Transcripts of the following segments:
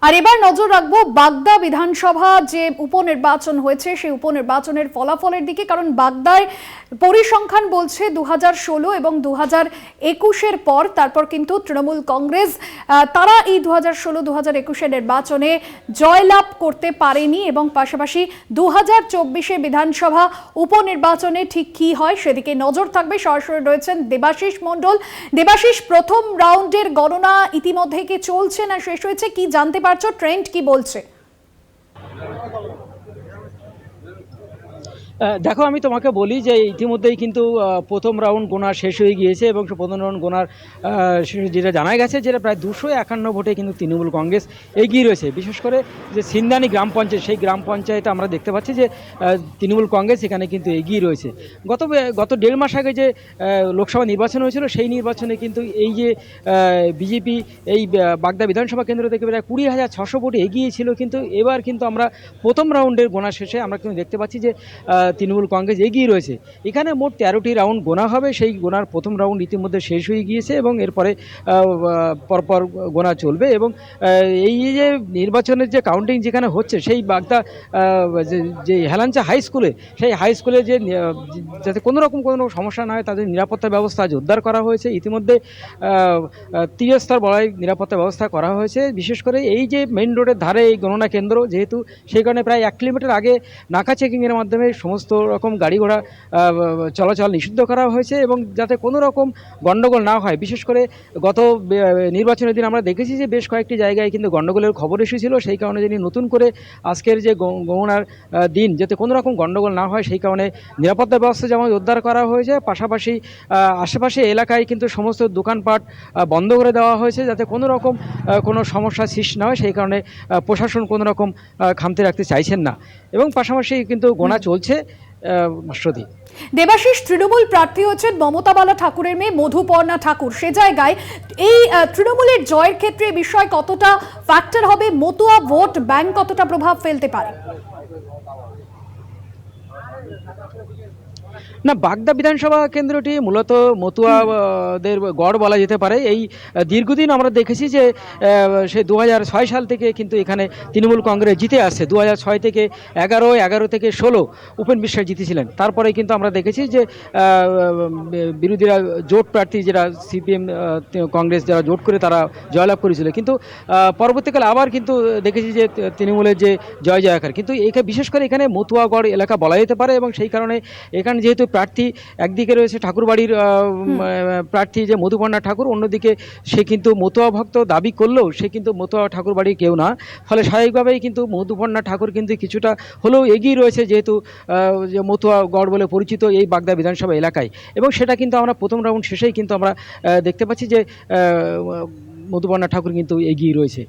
আর এবার নজর রাখবো বাগদা বিধানসভা যে উপনির্বাচন হয়েছে সেই উপনির্বাচনের ফলাফলের দিকে, কারণ বাগদায় পরিসংখ্যান বলছে 2016 এবং 2021-এর পর তারপর কিন্তু তৃণমূল কংগ্রেস তারা এই 2016-2021-এর নির্বাচনে জয়লাভ করতে পারেনি এবং পাশাপাশি 2024-এ বিধানসভা উপনির্বাচনে ঠিক কি হয় সেদিকে নজর থাকবে। সরাসরি রয়েছেন দেবাশিস মণ্ডল। দেবাশিস, প্রথম রাউন্ডের গণনা ইতিমধ্যে কি চলছে না শেষ হয়েছে, কি জানতে পারছো, ট্রেন্ড কি বলছে? দেখো, আমি তোমাকে বলি যে ইতিমধ্যেই কিন্তু প্রথম রাউন্ড গোনা শেষ হয়ে গিয়েছে এবং প্রথম রাউন্ড গোনার যেটা জানা গেছে যেটা প্রায় 251 ভোটে কিন্তু তৃণমূল কংগ্রেস এগিয়ে রয়েছে। বিশেষ করে যে সিন্দানি গ্রাম পঞ্চায়েত, সেই গ্রাম পঞ্চায়েতে আমরা দেখতে পাচ্ছি যে তৃণমূল কংগ্রেস এখানে কিন্তু এগিয়ে রয়েছে। গত 1.5 মাস আগে যে লোকসভা নির্বাচন হয়েছিল সেই নির্বাচনে কিন্তু এই যে বিজেপি এই বাগদা বিধানসভা কেন্দ্র থেকে প্রায় 20,600 ভোটে এগিয়ে ছিল, কিন্তু এবার কিন্তু আমরা প্রথম রাউন্ডের গোনা শেষে আমরা কিন্তু দেখতে পাচ্ছি যে তৃণমূল কংগ্রেস এগিয়ে রয়েছে। এখানে মোট 13টি রাউন্ড গোনা হবে। সেই গোনার প্রথম রাউন্ড ইতিমধ্যে শেষ হয়ে গিয়েছে এবং এরপরে পরপর গোনা চলবে এবং এই যে নির্বাচনের যে কাউন্টিং যেখানে হচ্ছে সেই বাগদা যে হেলাঞ্চা হাই স্কুলে, সেই হাই স্কুলে যে যাতে কোনো সমস্যা না হয় তাদের নিরাপত্তা ব্যবস্থা জোরদার করা হয়েছে। ইতিমধ্যে ত্রিস্তর বলয় নিরাপত্তা ব্যবস্থা করা হয়েছে। বিশেষ করে এই যে মেইন রোডের ধারে এই গণনা কেন্দ্র, যেহেতু সেই কারণে প্রায় 1 কিলোমিটার আগে নাকা চেকিংয়ের মাধ্যমে সমস্ত রকম গাড়ি ঘোড়া চলাচল নিষিদ্ধ করা হয়েছে এবং যাতে কোনো রকম গণ্ডগোল না হয়। বিশেষ করে গত নির্বাচনের দিন আমরা দেখেছি যে বেশ কয়েকটি জায়গায় কিন্তু গণ্ডগোলের খবর এসেছিল। সেই কারণে যিনি নতুন করে আজকের যে গণনার দিন যাতে কোনো রকম গণ্ডগোল না হয় সেই কারণে নিরাপত্তা ব্যবস্থা যেমন জোরদার করা হয়েছে, পাশাপাশি আশেপাশে এলাকায় কিন্তু সমস্ত দোকানপাট বন্ধ করে দেওয়া হয়েছে যাতে কোনো সমস্যা সৃষ্টি না হয়। সেই কারণে প্রশাসন কোনো রকম খামতি রাখতে চাইছেন না এবং পাশাপাশি কিন্তু গোনা চলছে। দেবাশিস, তৃণমূল প্রার্থী হচ্ছেন মমতা বালা ঠাকুরের মেয়ে মধুপর্ণা ঠাকুর। সে জায়গায় এই তৃণমূলের জয়ের ক্ষেত্রে বিষয় কতটা ফ্যাক্টর হবে, মতুয়া ভোট ব্যাংক কতটা প্রভাব ফেলতে পারে? না, বাগদা বিধানসভা কেন্দ্রটি মূলত মতুয়াদের গড় বলা যেতে পারে। এই দীর্ঘদিন আমরা দেখেছি যে সে 2006 সাল থেকে কিন্তু এখানে তৃণমূল কংগ্রেস জিতে আসছে। 2006 থেকে 11 থেকে 16 উপেন বিশ্বাস জিতেছিলেন। তারপরে কিন্তু আমরা দেখেছি যে বিরোধীরা জোট প্রার্থী যেটা সিপিএম কংগ্রেস যারা জোট করে তারা জয়লাভ করেছিল, কিন্তু পরবর্তীকালে আবার কিন্তু দেখেছি যে তৃণমূলের যে জয়কার। কিন্তু বিশেষ করে এখানে মতুয়াগড় এলাকা বলা যেতে পারে এবং সেই কারণে এখানে যেহেতু প্রার্থী একদিকে রয়েছে ঠাকুরবাড়ির প্রার্থী যে মধুপর্ণা ঠাকুর, অন্যদিকে সে কিন্তু মতুয়া ভক্ত দাবি করলেও সে কিন্তু মতুয়া ঠাকুরবাড়ির কেউ না। ফলে স্বাভাবিকভাবেই কিন্তু মধুপর্ণা ঠাকুর কিন্তু কিছুটা হলেও এগিয়ে রয়েছে, যেহেতু যে মতুয়া গড় বলে পরিচিত এই বাগদা বিধানসভা এলাকায়। এবং সেটা কিন্তু আমরা প্রথম রাউন্ড শেষেই কিন্তু আমরা দেখতে পাচ্ছি যে মধুপর্ণা ঠাকুর কিন্তু এগিয়ে রয়েছে।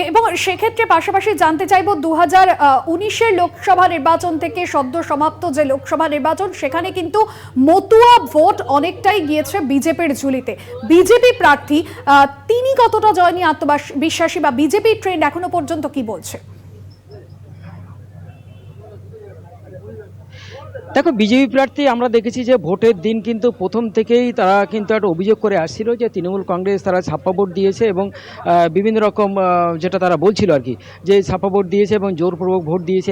এবং সেক্ষেত্রে পাশাপাশি জানতে চাইব 2019-এর লোকসভা নির্বাচন থেকে সদ্য সমাপ্ত যে লোকসভা নির্বাচন সেখানে কিন্তু মতুয়া ভোট অনেকটাই গিয়েছে বিজেপির ঝুলিতে। বিজেপি প্রার্থী তিনি কতটা জয় নিয়ে আত্মবিশ্বাসী বা বিজেপির ট্রেন্ড এখনো পর্যন্ত কি বলছে? দেখো, বিজেপি প্রার্থী আমরা দেখেছি যে ভোটের দিন কিন্তু প্রথম থেকেই তারা কিন্তু একটা অভিযোগ করে আসছিল যে তৃণমূল কংগ্রেস তারা ছাপ্পা ভোট দিয়েছে এবং বিভিন্ন রকম যেটা তারা বলছিল আর কি, যে ছাপ্পা ভোট দিয়েছে এবং জোরপূর্বক ভোট দিয়েছে,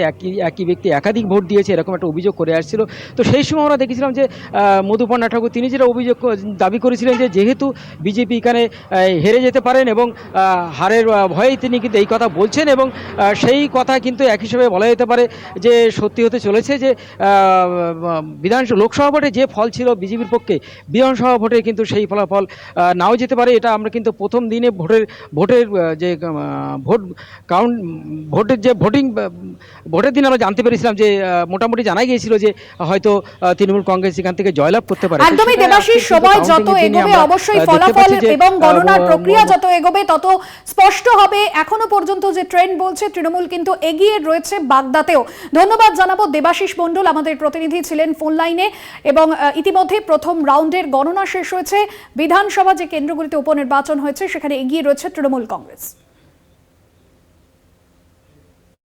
একই ব্যক্তি একাধিক ভোট দিয়েছে, এরকম একটা অভিযোগ করে আসছিল। তো সেই সময় আমরা দেখেছিলাম যে মধুপর্ণা ঠাকুর তিনি যেটা অভিযোগ দাবি করেছিলেন যে যেহেতু বিজেপি এখানে হেরে যেতে পারেন এবং হারের ভয়েই তিনি কিন্তু এই কথা বলছেন এবং সেই কথা কিন্তু এক হিসেবে বলা যেতে পারে যে সত্যি হতে চলেছে যে লোকসভা ভোটে যে ফল ছিল বিজেপির পক্ষে, বিধানসভা ভোটে কিন্তু সেই ফলাফল নাও যেতে পারে। এটা আমরা কিন্তু প্রথম দিনে ভোটের যে ভোটের দিন আমরা জানতে পেরেছিলাম যে মোটামুটি জানা গিয়েছিল যে হয়তো তৃণমূল কংগ্রেস এখান থেকে জয়লাভ করতে পারে। একদমই দেবাশিস, সময় যত এগোবে অবশ্যই ফলাফল এবং গণনার প্রক্রিয়া যত এগোবে তত স্পষ্ট হবে। এখনো পর্যন্ত যে ট্রেন্ড বলছে তৃণমূল কিন্তু এগিয়ে রয়েছে বাগদাতেও। ধন্যবাদ জানাবো দেবাশিস মণ্ডল, আমাদের প্রতিনিধি ছিলেন ফোন লাইনে। এবং ইতিমধ্যে প্রথম রাউন্ডের গণনা শেষ হয়েছে। বিধানসভা যে কেন্দ্রগুলিতে উপনির্বাচন হয়েছে সেখানে এগিয়ে রয়েছে তৃণমূল কংগ্রেস।